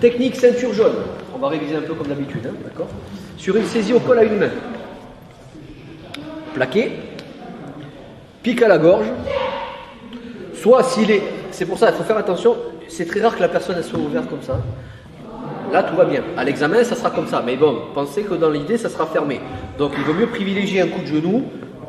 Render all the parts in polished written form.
Technique ceinture jaune. On va réviser un peu comme d'habitude, hein, d'accord? Sur une saisie au col à une main. Plaqué. Pique à la gorge. Soit s'il est... C'est pour ça, il faut faire attention. C'est très rare que la personne elle soit ouverte comme ça. Là, tout va bien. À l'examen, ça sera comme ça. Mais bon, pensez que dans l'idée, ça sera fermé. Donc, il vaut mieux privilégier un coup de genou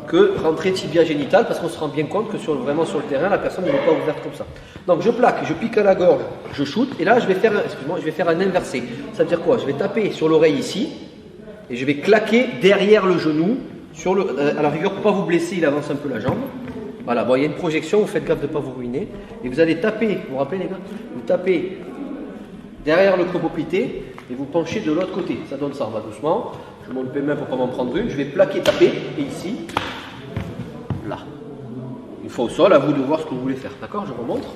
que rentrer tibia génital parce qu'on se rend bien compte que vraiment sur le terrain, la personne n'est pas ouverte comme ça. Donc, je plaque, je pique à la gorge, je shoot. Et là, je vais faire, excuse-moi, je vais faire un inversé. Ça veut dire quoi? Je vais taper sur l'oreille ici et je vais claquer derrière le genou. À la rigueur, pour ne pas vous blesser, il avance un peu la jambe. Voilà, bon, il y a une projection, vous faites gaffe de ne pas vous ruiner. Et vous allez taper, vous vous rappelez les gars? Vous tapez derrière le chromoplité et vous penchez de l'autre côté. Ça donne ça, on va doucement. Je monte mes mains pour ne pas m'en prendre une. Je vais plaquer, taper, et ici, là. Une fois au sol, à vous de voir ce que vous voulez faire. D'accord? Je remontre.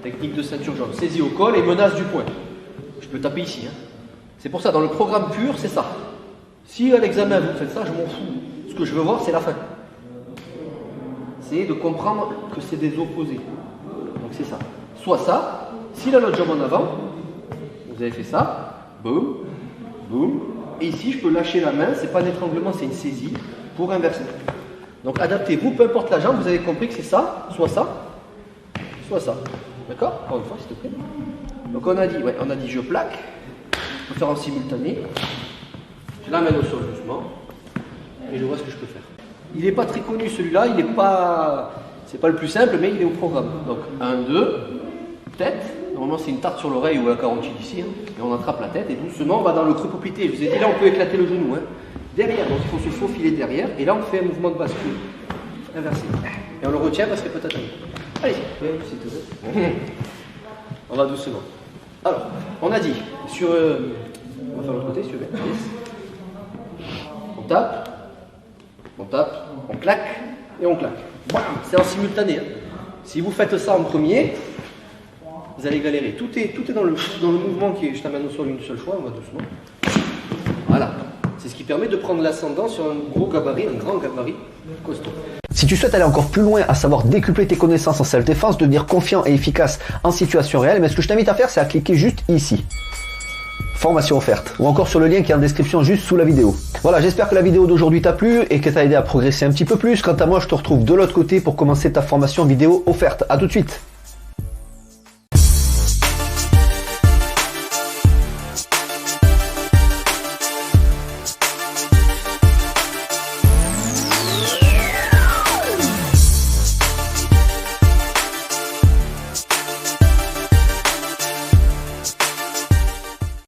Technique de ceinture jaune. Saisie au col et menace du poing. Je peux taper ici. Hein. C'est pour ça, dans le programme pur, c'est ça. Si à l'examen vous faites ça, je m'en fous. Ce que je veux voir, c'est la fin. C'est de comprendre que c'est des opposés. Donc c'est ça. Soit ça, s'il a l'autre jambe en avant, vous avez fait ça, boum, boum, et ici je peux lâcher la main, c'est pas un étranglement, c'est une saisie pour inverser. Donc adaptez-vous, peu importe la jambe, vous avez compris que c'est ça, soit ça, soit ça. D'accord? Encore une fois, s'il te plaît. Donc on a dit je plaque, je peux faire en simultané, je l'amène au sol doucement, et je vois ce que je peux faire. Il n'est pas très connu celui-là, il n'est pas. C'est pas le plus simple, mais il est au programme. Donc 1, 2, tête. Normalement c'est une tarte sur l'oreille ou la carotide ici. Hein. Et on attrape la tête et doucement on va dans le creux-poplité. Je vous ai dit là on peut éclater le genou. Hein. Derrière, donc il faut se faufiler derrière. Et là on fait un mouvement de bascule. Inversé. Et on le retient parce qu'il peut atteindre. Allez-y. On va doucement. Alors, on a dit sur. On va faire l'autre côté sur le 10. On tape, on claque et on claque. C'est en simultané. Hein. Si vous faites ça en premier, vous allez galérer. Tout est dans le mouvement qui est. Je t'amène au sol une seule fois, on va doucement. Voilà. C'est ce qui permet de prendre l'ascendant sur un gros gabarit, un grand gabarit costaud. Si tu souhaites aller encore plus loin, à savoir décupler tes connaissances en self-défense, devenir confiant et efficace en situation réelle, mais ce que je t'invite à faire, c'est à cliquer juste ici. Formation offerte, ou encore sur le lien qui est en description juste sous la vidéo. Voilà, j'espère que la vidéo d'aujourd'hui t'a plu et qu'elle t'a aidé à progresser un petit peu plus. Quant à moi, je te retrouve de l'autre côté pour commencer ta formation vidéo offerte. À tout de suite.